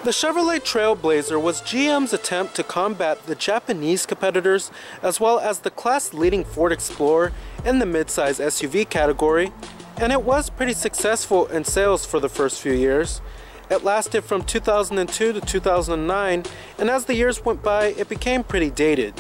The Chevrolet Trailblazer was GM's attempt to combat the Japanese competitors as well as the class-leading Ford Explorer in the midsize SUV category, and it was pretty successful in sales for the first few years. It lasted from 2002 to 2009, and as the years went by, it became pretty dated.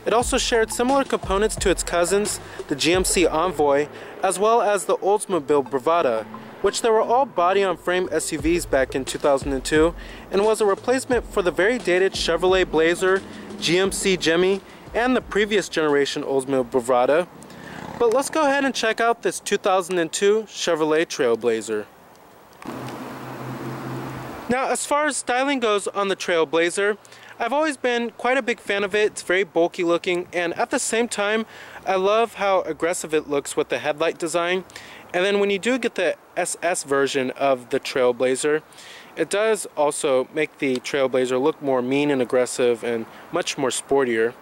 It also shared similar components to its cousins, the GMC Envoy, as well as the Oldsmobile Bravada, which they were all body-on-frame SUVs back in 2002, and was a replacement for the very dated Chevrolet Blazer, GMC Jimmy, and the previous generation Oldsmobile Bravada. But let's go ahead and check out this 2002 Chevrolet Trailblazer. Now, as far as styling goes on the Trailblazer, I've always been quite a big fan of it. It's very bulky looking, and at the same time, I love how aggressive it looks with the headlight design. And then when you do get the SS version of the Trailblazer, it does also make the Trailblazer look more mean and aggressive and much more sportier.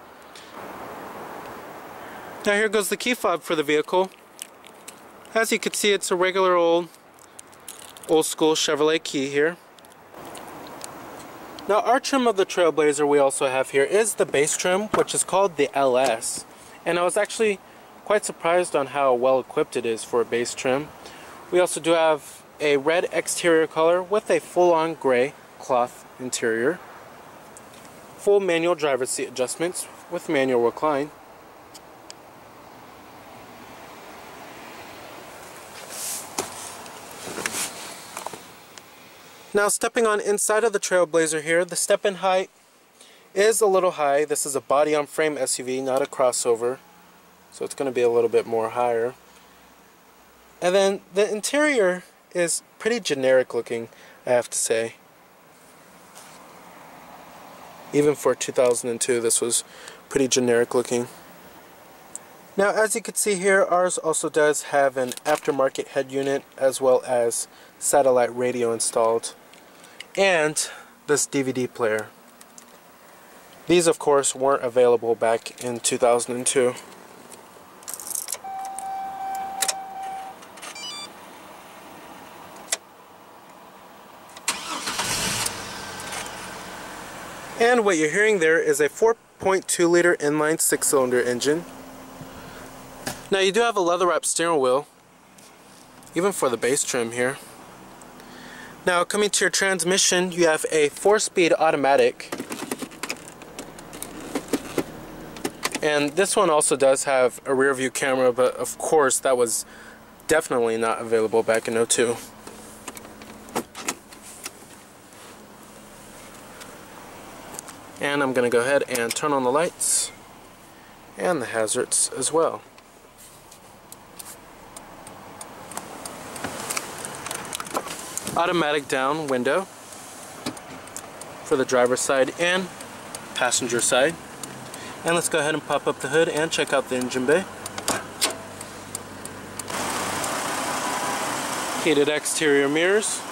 Now here goes the key fob for the vehicle. As you can see, it's a regular old school Chevrolet key here. Now our trim of the Trailblazer we also have here is the base trim, which is called the LS. And I was actually quite surprised on how well equipped it is for a base trim. We also do have a red exterior color with a full-on gray cloth interior. Full manual driver's seat adjustments with manual recline. Now stepping on inside of the Trailblazer here, the step-in height is a little high. This is a body-on-frame SUV, not a crossover, so it's going to be a little bit more higher. And then the interior is pretty generic looking, I have to say. Even for 2002, this was pretty generic looking. Now, as you can see here, ours also does have an aftermarket head unit as well as satellite radio installed, and this DVD player. These, of course, weren't available back in 2002. And what you're hearing there is a 4.2 liter inline 6-cylinder engine. Now you do have a leather-wrapped steering wheel, even for the base trim here. Now coming to your transmission, you have a 4-speed automatic. And this one also does have a rear view camera, but of course that was definitely not available back in 2002. And I'm going to go ahead and turn on the lights and the hazards as well. Automatic down window for the driver's side and passenger side. And let's go ahead and pop up the hood and check out the engine bay. Heated exterior mirrors.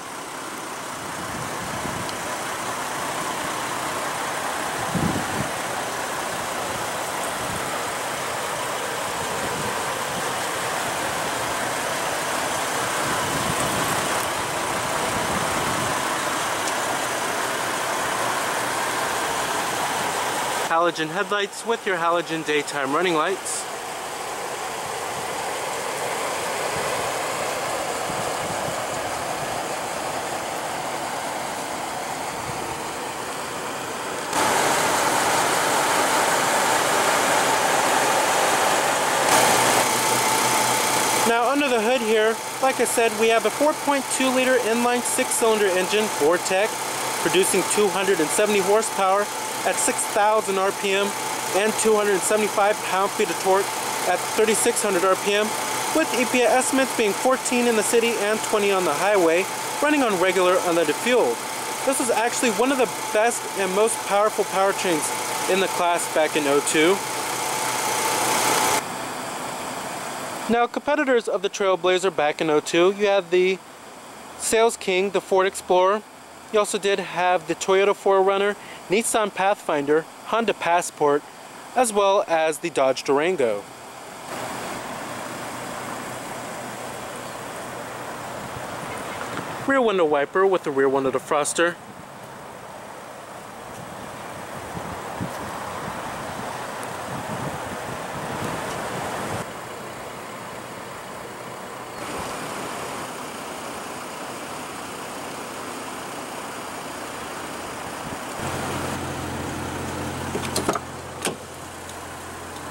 Halogen headlights with your halogen daytime running lights. Now under the hood here, like I said, we have a 4.2 liter inline 6-cylinder engine, Ford Tech, producing 270 horsepower at 6,000 RPM and 275 pound-feet of torque at 3,600 RPM, with EPA estimates being 14 in the city and 20 on the highway, running on regular unleaded fuel. This was actually one of the best and most powerful powertrains in the class back in 2002. Now, competitors of the Trailblazer back in 2002, you had the sales king, the Ford Explorer. You also did have the Toyota 4Runner, Nissan Pathfinder, Honda Passport, as well as the Dodge Durango. Rear window wiper with the rear window defroster.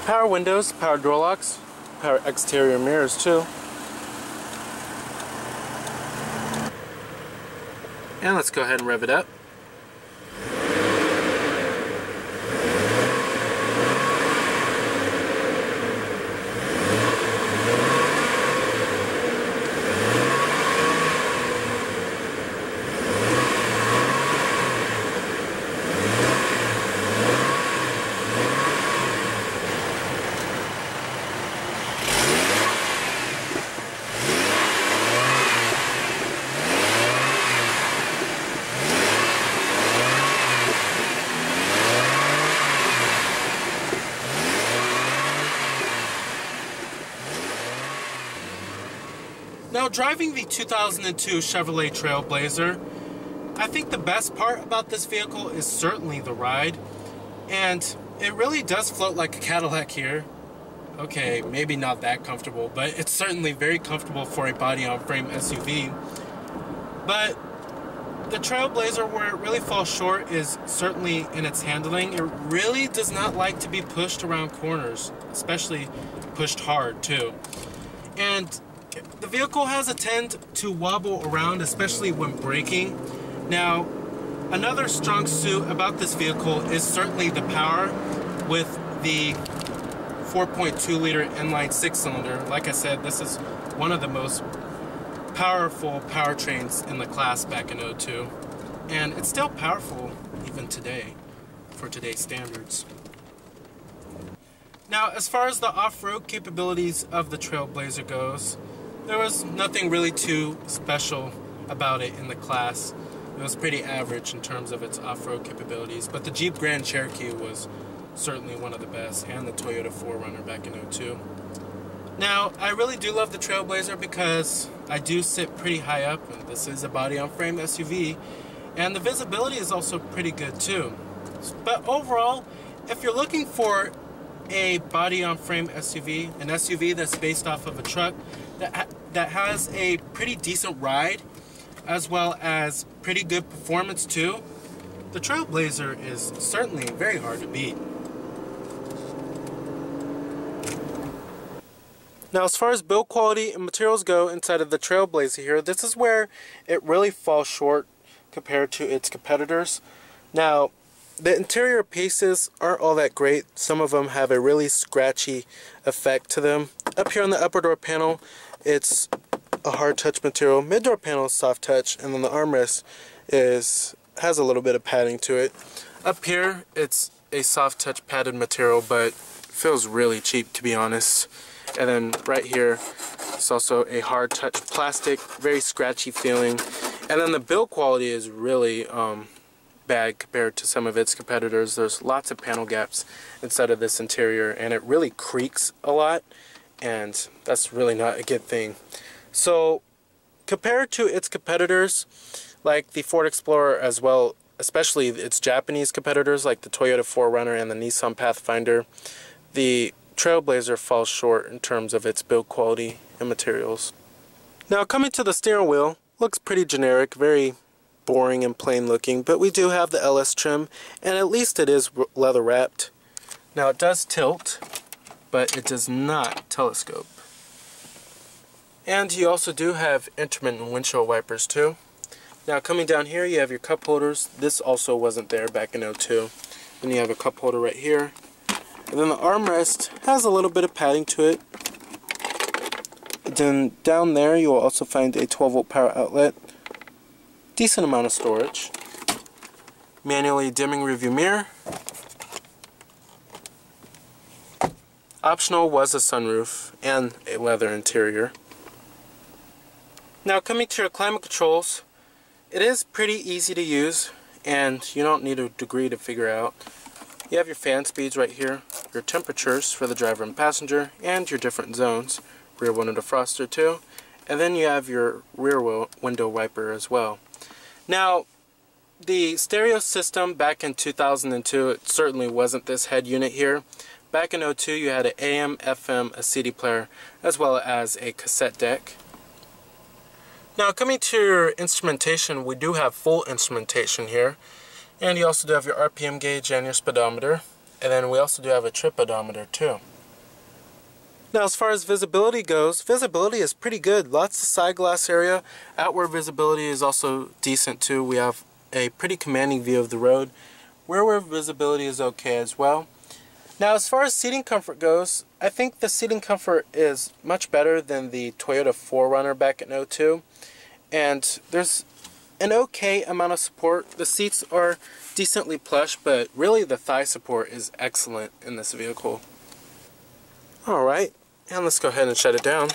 Power windows, power door locks, power exterior mirrors too. And let's go ahead and rev it up. Now, driving the 2002 Chevrolet Trailblazer, I think the best part about this vehicle is certainly the ride, and it really does float like a Cadillac here. Okay, maybe not that comfortable, but it's certainly very comfortable for a body-on-frame SUV. But the Trailblazer, where it really falls short is certainly in its handling. It really does not like to be pushed around corners, especially pushed hard too. And the vehicle has a tend to wobble around, especially when braking. Now, another strong suit about this vehicle is certainly the power with the 4.2 liter inline 6-cylinder. Like I said, this is one of the most powerful powertrains in the class back in '02. And it's still powerful even today, for today's standards. Now, as far as the off-road capabilities of the Trailblazer goes, there was nothing really too special about it in the class. It was pretty average in terms of its off-road capabilities, but the Jeep Grand Cherokee was certainly one of the best, and the Toyota 4Runner back in '02. Now, I really do love the Trailblazer because I do sit pretty high up, and this is a body-on-frame SUV, and the visibility is also pretty good too. But overall, if you're looking for a body-on-frame SUV, an SUV that's based off of a truck that has a pretty decent ride, as well as pretty good performance too, the Trailblazer is certainly very hard to beat. Now, as far as build quality and materials go inside of the Trailblazer here, this is where it really falls short compared to its competitors. Now, the interior pieces aren't all that great. Some of them have a really scratchy effect to them. Up here on the upper door panel, it's a hard touch material. Mid door panel is soft touch, and then the armrest has a little bit of padding to it. Up here, it's a soft touch padded material, but feels really cheap, to be honest. And then right here, it's also a hard touch plastic, very scratchy feeling. And then the build quality is really bad compared to some of its competitors. There's lots of panel gaps inside of this interior, and it really creaks a lot, and that's really not a good thing. So compared to its competitors like the Ford Explorer, as well, especially its Japanese competitors like the Toyota 4Runner and the Nissan Pathfinder, the Trailblazer falls short in terms of its build quality and materials. Now, coming to the steering wheel, looks pretty generic, very boring and plain looking, but we do have the LS trim, and at least it is leather wrapped. Now, it does tilt, but it does not telescope. And you also do have intermittent windshield wipers too. Now, coming down here, you have your cup holders. This also wasn't there back in '02. Then you have a cup holder right here. And then the armrest has a little bit of padding to it. Then down there you will also find a 12-volt power outlet. Decent amount of storage. Manually dimming rearview mirror. Optional was a sunroof and a leather interior. Now, coming to your climate controls, it is pretty easy to use, and you don't need a degree to figure out. You have your fan speeds right here, your temperatures for the driver and passenger, and your different zones. Rear window defroster too, and then you have your rear window wiper as well. Now, the stereo system back in 2002, it certainly wasn't this head unit here. Back in '02, you had an AM, FM, a CD player, as well as a cassette deck. Now, coming to your instrumentation, we do have full instrumentation here. And you also do have your RPM gauge and your speedometer. And then we also do have a trip odometer too. Now as far as visibility goes, visibility is pretty good. Lots of side glass area. Outward visibility is also decent too. We have a pretty commanding view of the road. Rearward visibility is okay as well. Now as far as seating comfort goes, I think the seating comfort is much better than the Toyota 4Runner back in '02. And there's an okay amount of support. The seats are decently plush, but really the thigh support is excellent in this vehicle. Alright, and let's go ahead and shut it down.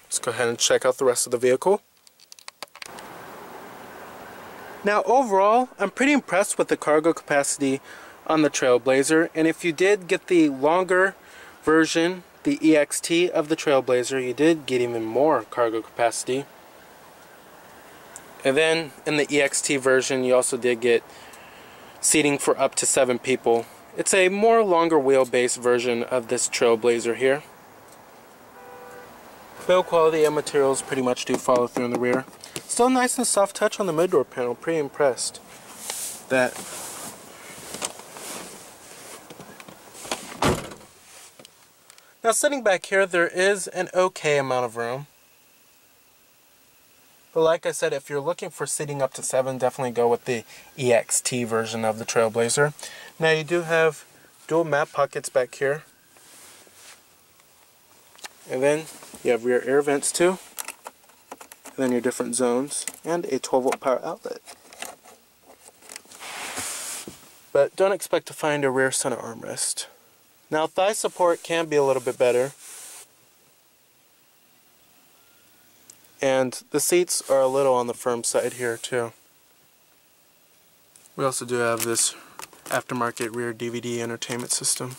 Let's go ahead and check out the rest of the vehicle. Now overall, I'm pretty impressed with the cargo capacity on the Trailblazer, and if you did get the longer version, the EXT of the Trailblazer, you did get even more cargo capacity. And then in the EXT version, you also did get seating for up to 7 people. It's a more longer wheelbase version of this Trailblazer here. Build quality and materials pretty much do follow through in the rear. Still nice and soft touch on the mid-door panel. Pretty impressed. That. Now sitting back here, there is an okay amount of room. But like I said, if you're looking for seating up to 7, definitely go with the EXT version of the Trailblazer. Now you do have dual map pockets back here. And then you have rear air vents too. And then your different zones. And a 12-volt power outlet. But don't expect to find a rear center armrest. Now thigh support can be a little bit better. And the seats are a little on the firm side here too. We also do have this aftermarket rear DVD entertainment system.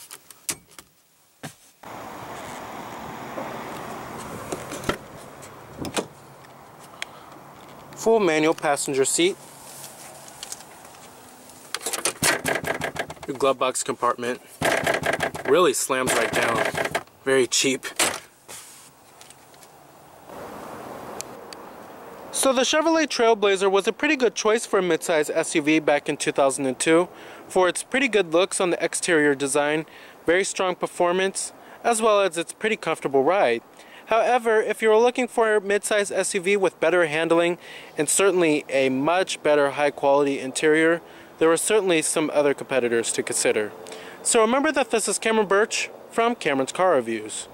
Full manual passenger seat. Your glove box compartment really slams right down. Very cheap. So the Chevrolet Trailblazer was a pretty good choice for a midsize SUV back in 2002 for its pretty good looks on the exterior design, very strong performance, as well as its pretty comfortable ride. However, if you were looking for a midsize SUV with better handling and certainly a much better high quality interior, there were certainly some other competitors to consider. So remember that this is Cameron Birch from Cameron's Car Reviews.